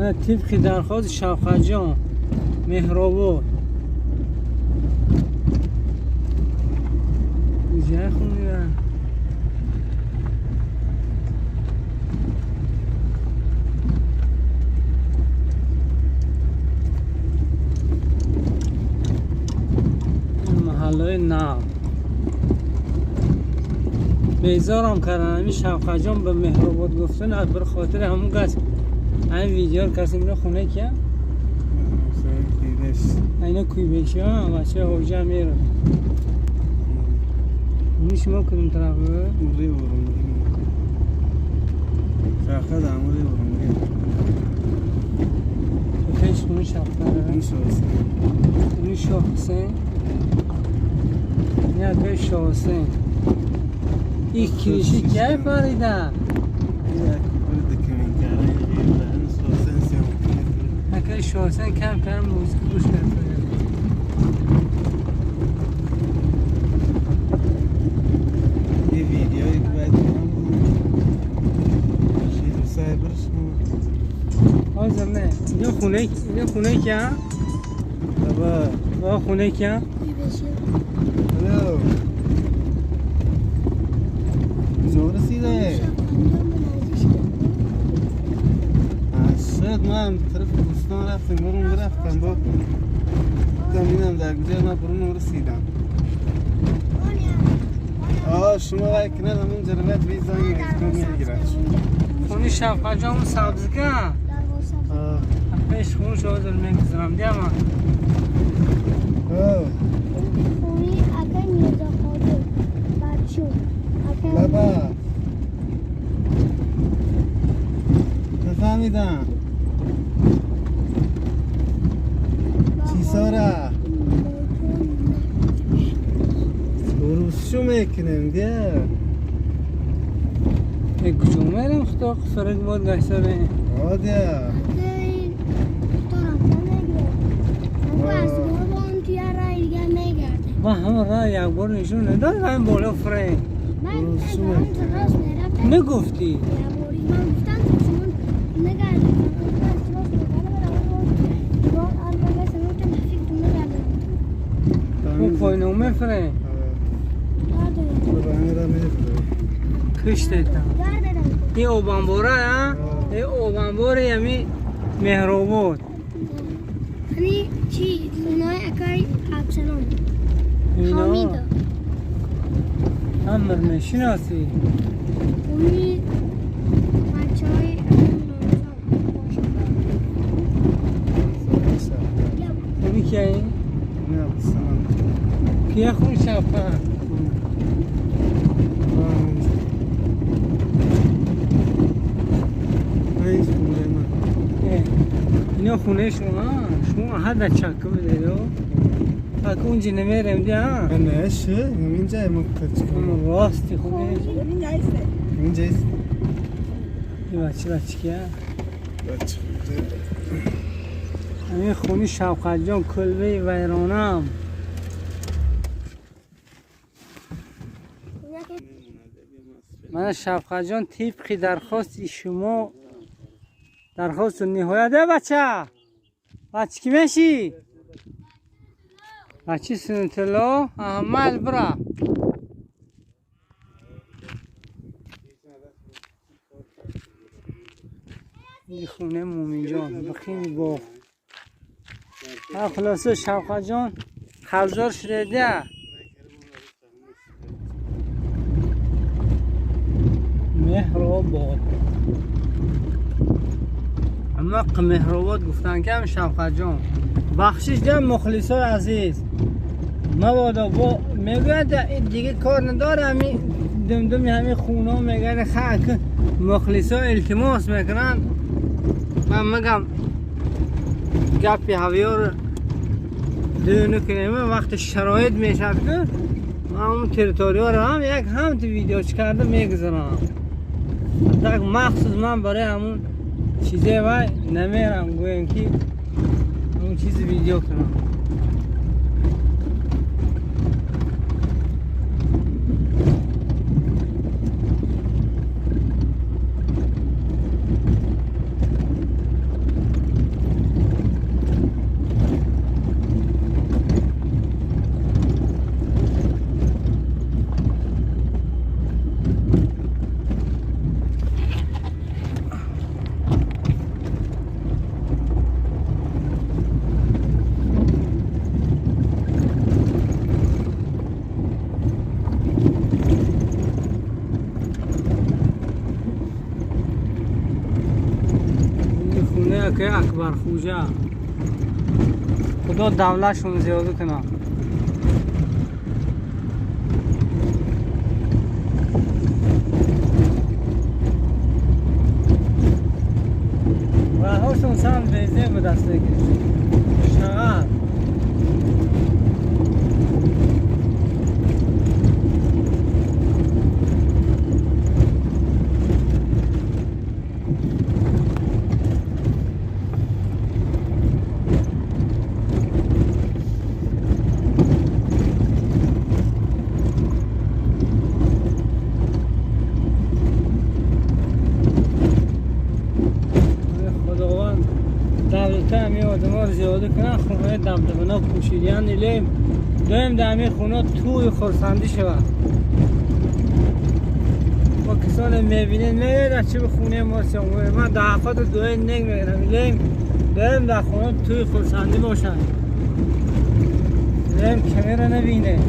طبق درخواست شوقت جان مهرآباد کجا خوندن محله نو بیزارم کردن همی شوقت جان به مهرآباد گفتن از بر خاطر همون کس این ویدیو رو کسی میره خونه که اینا کوی بیشی ها بچه حوجه میره اونی شما کدوم طرف بره؟ موری برون شوقت عموری برون تو پیش کنی شوقت اون شوقت اونی شاه حسین نه به شاه حسین این کلیشی که پریدن اگه شاه حسین کم کم موزیک گوش کرده یه ویدیویی که باید شیدو سایبرش حاضر نه اینو خونه که بابا خونه که هلو کجا رسیده؟ شاید ما هم طرف دوستان رفتیم برون برفتم با دمینم در کجا ما برون رسیدم شما وای کنه همون جربت بی زنگ اسکو میگیرش خونی شوقت جان سبزگه پیش خونش حاضر میگذارم دیگه من خونی اگه میرزا خاطر بچو بابا نفهمیدم چی سارا شو میکنم دیگه یک کجا میرم خدا فرق بود گشته بین آدیا اگه این تو رفته نگره اگه از گوه با اون توی رای دیگه میگرده ما همه را یک بار نشون نداد این بالا فرق من دارم تو راست میرفته نگفتی یه باری من گفتم تو شما نگرده من از راست میگرده برای آن بگه سنوت نفیق تو نگرده او پای نومه فرق دار دارم به همه را میفره کش دیدم دار دارم این اوبانبوره ها این اوبانبوره یمی مهرآباد هنی چی خونای اکای ابسلام اینا حمیده هم میشناسی اونی بچه های اونی که این نه بسمان کیه خون شوقت اینج خونه من اینا خونه شما حد چکه بده اگه اونجا نمیرم دیگه ها نه شو اینجا مکتر اما راستی خونه اینجا است این بچه که بچه این خونی شوقت جان کلبه ویرانم من شوقت جان طبق درخواست شما درخواست نهایت بچه کی میشی؟ بچه سنتلا احمد برا این خونه مومین جان بخیمی با خلاصه شوقت جان خبزار شده ده مهرآباد اما مهرآباد گفتن که هم شوقت جان بخشش جان مخلصای عزیز مبادا با میگه دیگه کار نداره همین دمدمی همین خونه میگه خاک مخلصای التماس میکنن من میگم گپی هویار دونه کنیم وقت شرایط میشه که من اون تریتوریا رو هم یک هم تو ویدیوش کرده میگذارم حتی مخصوص من برای همون چیزه و نمیرم گویم که اون چیز ویدیو کنم که اکبر خوجه خدا دولتشون زیاده کنه. و هاشون سال بیزه به دست بگیر شغل دولت همی آدم ها رو زیاده کنن خونه دمدمنا پوشیدن ایلیم دویم دمی خونه توی خورسندی شود با کسان میبینین میگه چه به خونه ما سیاموه من دعفت دوی نگ میگرم ایلیم دویم در خونه توی خورسندی باشن ایلیم کمی رو نبینه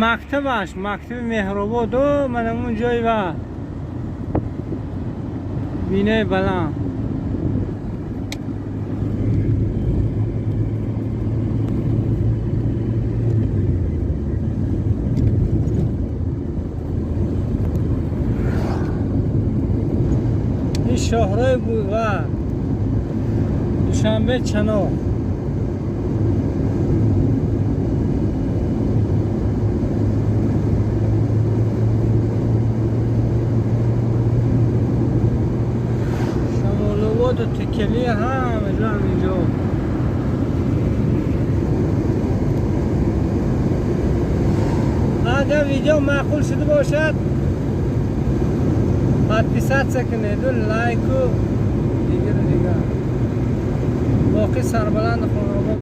مکتبش مکتب مهرآباد و من اون جایی و بینه بلند این شهرهای بود و دوشنبه چنار تو تکلی هم اینجا اگر ویدیو معقول شده باشد حتما سکنید و لایک و دیگه باقی سربلند خانواده